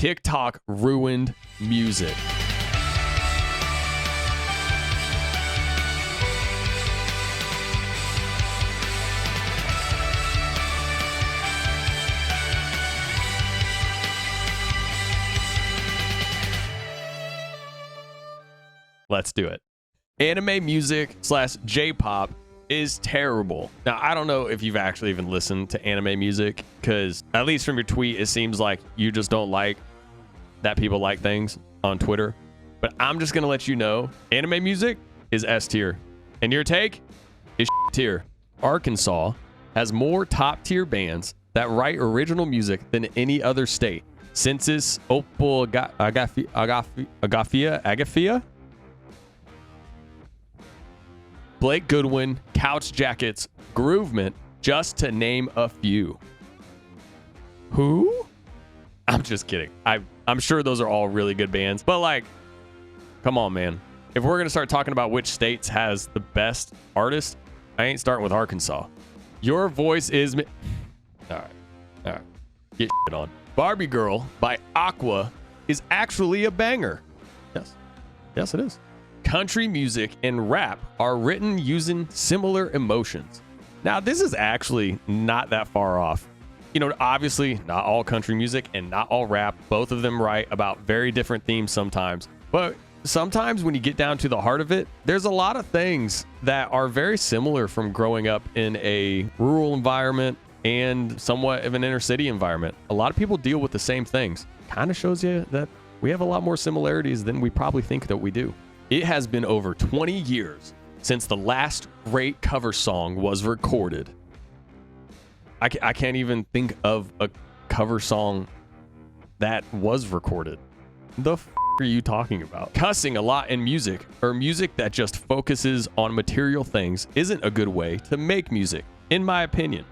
TikTok ruined music. Let's do it. Anime music / J-pop is terrible. Now, I don't know if you've actually even listened to anime music, because at least from your tweet, it seems like you just don't like that people like things on Twitter. But I'm just going to let you know, anime music is S tier. And your take is tier. Arkansas has more top tier bands that write original music than any other state. Census, Opal, Agafia, Blake Goodwin, Couch Jackets, Groovement, just to name a few. Who? I'm just kidding. I'm sure those are all really good bands, but like, come on, man. If we're going to start talking about which states has the best artists, I ain't starting with Arkansas. Your voice is... All right. Get shit on. Barbie Girl by Aqua is actually a banger. Yes, it is. Country music and rap are written using similar emotions. Now, this is actually not that far off. You know, obviously, not all country music and not all rap. Both of them write about very different themes sometimes. But sometimes when you get down to the heart of it, there's a lot of things that are very similar from growing up in a rural environment and somewhat of an inner city environment. A lot of people deal with the same things. Kind of shows you that we have a lot more similarities than we probably think that we do. It has been over 20 years since the last great cover song was recorded. I can't even think of a cover song that was recorded. The f are you talking about? Cussing a lot in music, or music that just focuses on material things, isn't a good way to make music, in my opinion.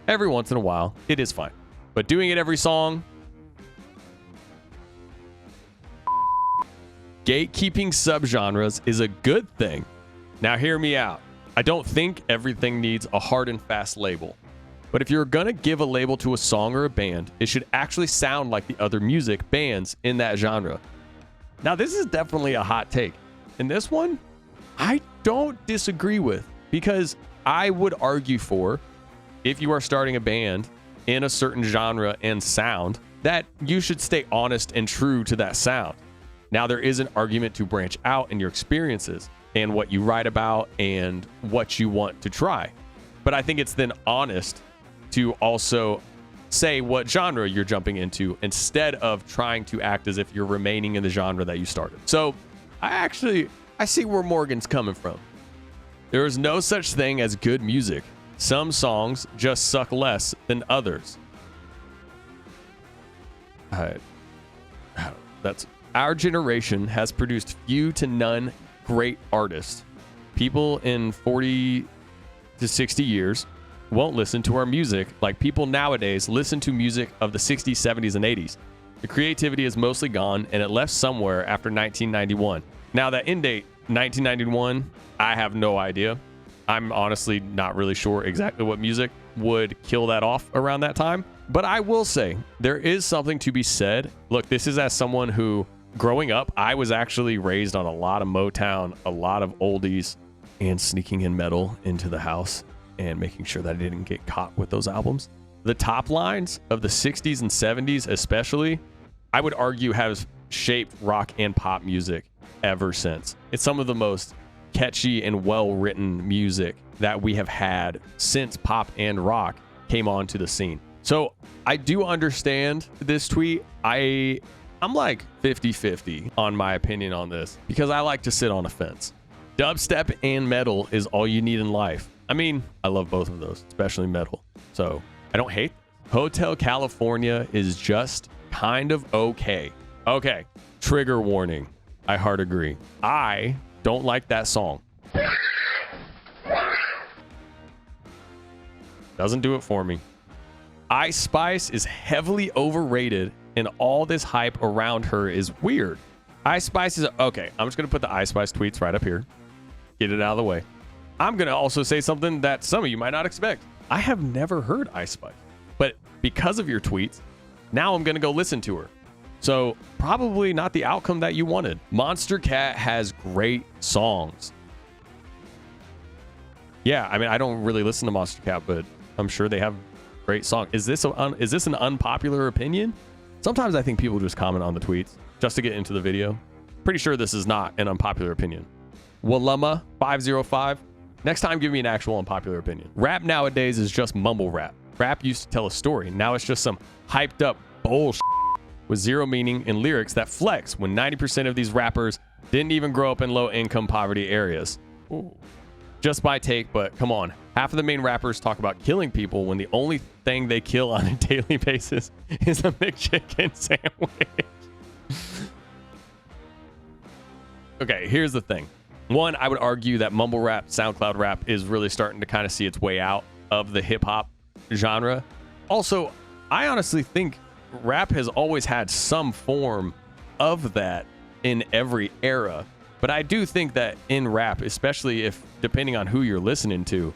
Every once in a while, it is fine. But doing it every song... Gatekeeping subgenres is a good thing. Now hear me out. I don't think everything needs a hard and fast label. But if you're gonna give a label to a song or a band, it should actually sound like the other music bands in that genre. Now this is definitely a hot take. And this one, I don't disagree with, because I would argue for, if you are starting a band in a certain genre and sound, that you should stay honest and true to that sound. Now, there is an argument to branch out in your experiences and what you write about and what you want to try. But I think it's then honest to also say what genre you're jumping into instead of trying to act as if you're remaining in the genre that you started. So I see where Morgan's coming from. There is no such thing as good music. Some songs just suck less than others. Our generation has produced few to none great artists. People in 40 to 60 years won't listen to our music like people nowadays listen to music of the 60s, 70s, and 80s. The creativity is mostly gone, and it left somewhere after 1991. Now, that end date, 1991, I have no idea. I'm honestly not really sure exactly what music would kill that off around that time. But I will say, there is something to be said. Look, this is as someone who... Growing up, I was actually raised on a lot of Motown, a lot of oldies, and sneaking in metal into the house and making sure that I didn't get caught with those albums. The top lines of the 60s and 70s especially, I would argue have shaped rock and pop music ever since. It's some of the most catchy and well-written music that we have had since pop and rock came onto the scene. So I do understand this tweet. I'm like 50-50 on my opinion on this, because I like to sit on a fence. Dubstep and metal is all you need in life. I mean, I love both of those, especially metal. So I don't hate. Hotel California is just kind of okay. Okay, trigger warning. I hard agree. I don't like that song. Doesn't do it for me. Ice Spice is heavily overrated, and all this hype around her is weird. Ice Spice is... Okay, I'm just going to put the Ice Spice tweets right up here. Get it out of the way. I'm going to also say something that some of you might not expect. I have never heard Ice Spice. But because of your tweets, now I'm going to go listen to her. So probably not the outcome that you wanted. Monster Cat has great songs. Yeah, I mean, I don't really listen to Monster Cat, but I'm sure they have great songs. Is this an unpopular opinion? Sometimes I think people just comment on the tweets just to get into the video. Pretty sure this is not an unpopular opinion. Waluma 505. Next time, give me an actual unpopular opinion. Rap nowadays is just mumble rap. Rap used to tell a story. Now it's just some hyped up bullshit with zero meaning and lyrics that flex when 90% of these rappers didn't even grow up in low income poverty areas. Ooh. Just my take, but come on. Half of the main rappers talk about killing people when the only thing they kill on a daily basis is a McChicken sandwich. Okay, here's the thing. One, I would argue that mumble rap, SoundCloud rap is really starting to kind of see its way out of the hip hop genre. Also, I honestly think rap has always had some form of that in every era. But I do think that in rap, especially if depending on who you're listening to,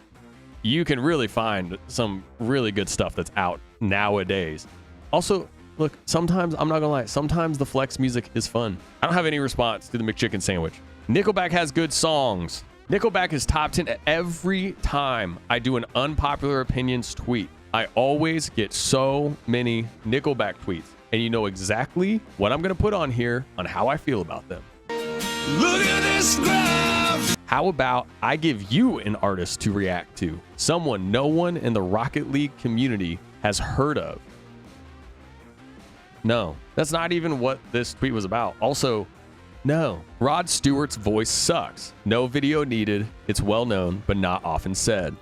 you can really find some really good stuff that's out nowadays. Also, look, sometimes, I'm not gonna lie, sometimes the flex music is fun. I don't have any response to the McChicken sandwich. Nickelback has good songs. Nickelback is top 10 every time I do an unpopular opinions tweet. I always get so many Nickelback tweets, and you know exactly what I'm gonna put on here on how I feel about them. Look at this graph. How about I give you an artist to react to? Someone no one in the Rocket League community has heard of. No, that's not even what this tweet was about. Also, no, Rod Stewart's voice sucks. No video needed. It's well known, but not often said.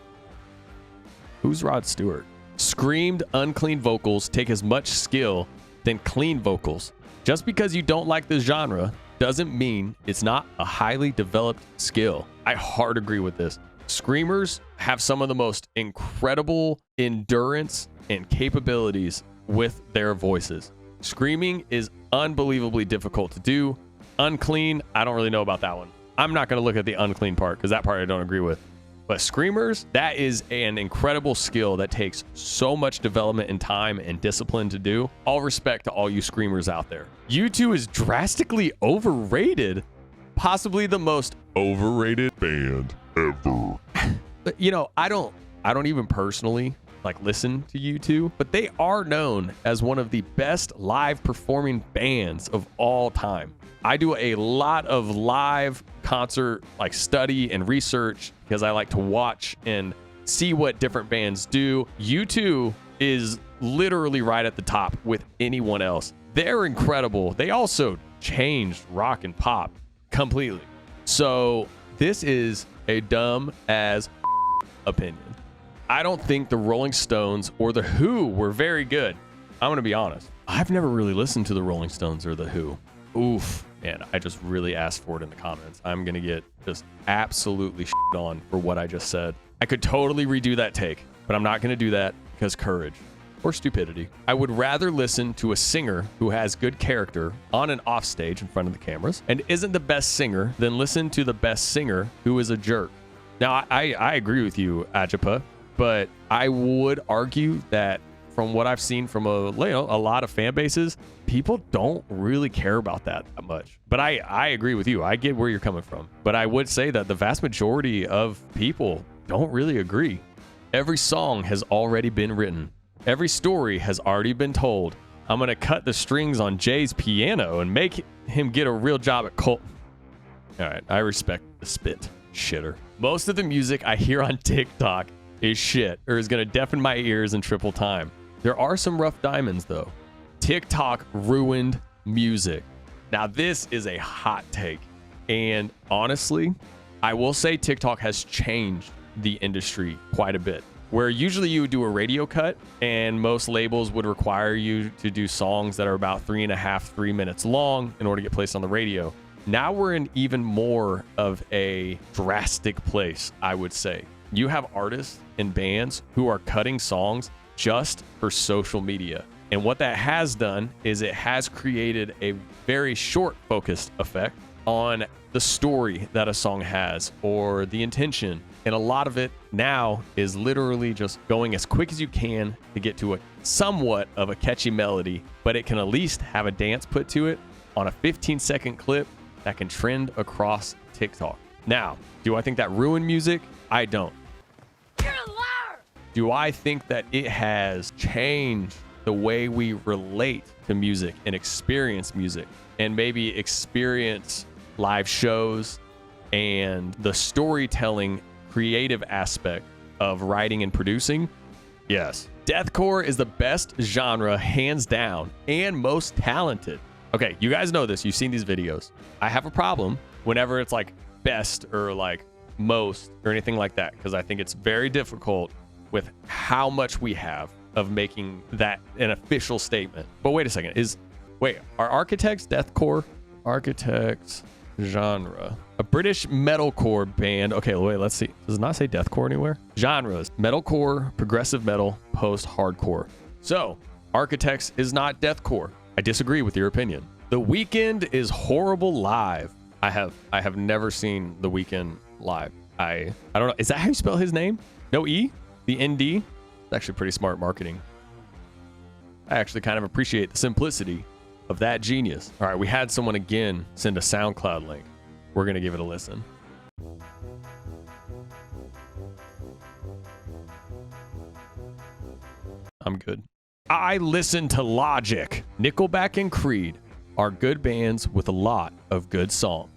Who's Rod Stewart? Screamed unclean vocals take as much skill than clean vocals. Just because you don't like the genre doesn't mean it's not a highly developed skill. I hard agree with this. Screamers have some of the most incredible endurance and capabilities with their voices. Screaming is unbelievably difficult to do. Unclean, I don't really know about that one. I'm not going to look at the unclean part because that part I don't agree with. But screamers, that is an incredible skill that takes so much development and time and discipline to do. All respect to all you screamers out there. U2 is drastically overrated. Possibly the most overrated band ever. But, you know, I don't even personally like listen to U2, but they are known as one of the best live performing bands of all time. I do a lot of live concert like study and research because I like to watch and see what different bands do. U2 is literally right at the top with anyone else. They're incredible. They also changed rock and pop completely. So this is a dumb as opinion. I don't think the Rolling Stones or the Who were very good. I'm going to be honest. I've never really listened to the Rolling Stones or the Who. Oof. Man, I just really asked for it in the comments. I'm going to get just absolutely shit on for what I just said. I could totally redo that take, but I'm not going to do that because courage or stupidity. I would rather listen to a singer who has good character on and off stage in front of the cameras and isn't the best singer than listen to the best singer who is a jerk. Now, I agree with you, Ajapa, but I would argue that from what I've seen from a lot of fan bases, people don't really care about that much. But I agree with you. I get where you're coming from. But I would say that the vast majority of people don't really agree. Every song has already been written. Every story has already been told. I'm going to cut the strings on Jay's piano and make him get a real job at Colt. All right, I respect the spit, shitter. Most of the music I hear on TikTok is shit or is going to deafen my ears in triple time. There are some rough diamonds, though. TikTok ruined music. Now, this is a hot take. And honestly, I will say TikTok has changed the industry quite a bit. Where usually you would do a radio cut and most labels would require you to do songs that are about 3 minutes long in order to get placed on the radio. Now we're in even more of a drastic place, I would say. You have artists and bands who are cutting songs just for social media. And what that has done is it has created a very short focused effect on the story that a song has or the intention. And a lot of it now is literally just going as quick as you can to get to a somewhat of a catchy melody, but it can at least have a dance put to it on a 15-second clip that can trend across TikTok. Now, do I think that ruined music? I don't. You're a liar! Do I think that it has changed the way we relate to music and experience music, and maybe experience live shows and the storytelling creative aspect of writing and producing? Yes. Deathcore is the best genre, hands down, and most talented. Okay, you guys know this. You've seen these videos. I have a problem whenever it's like best or like most or anything like that, because I think it's very difficult with how much we have of making that an official statement. But wait a second. Are Architects Deathcore? Architects genre. A British metalcore band. Okay, wait, let's see. Does it not say deathcore anywhere? Genres: metalcore, progressive metal, post-hardcore. So, Architects is not deathcore. I disagree with your opinion. The Weeknd is horrible live. I have never seen The Weeknd live. I don't know. Is that how you spell his name? No E? The ND? It's actually pretty smart marketing. I actually kind of appreciate the simplicity of that genius. All right, we had someone again send a SoundCloud link. We're going to give it a listen. I'm good. I listen to Logic. Nickelback and Creed are good bands with a lot of good songs.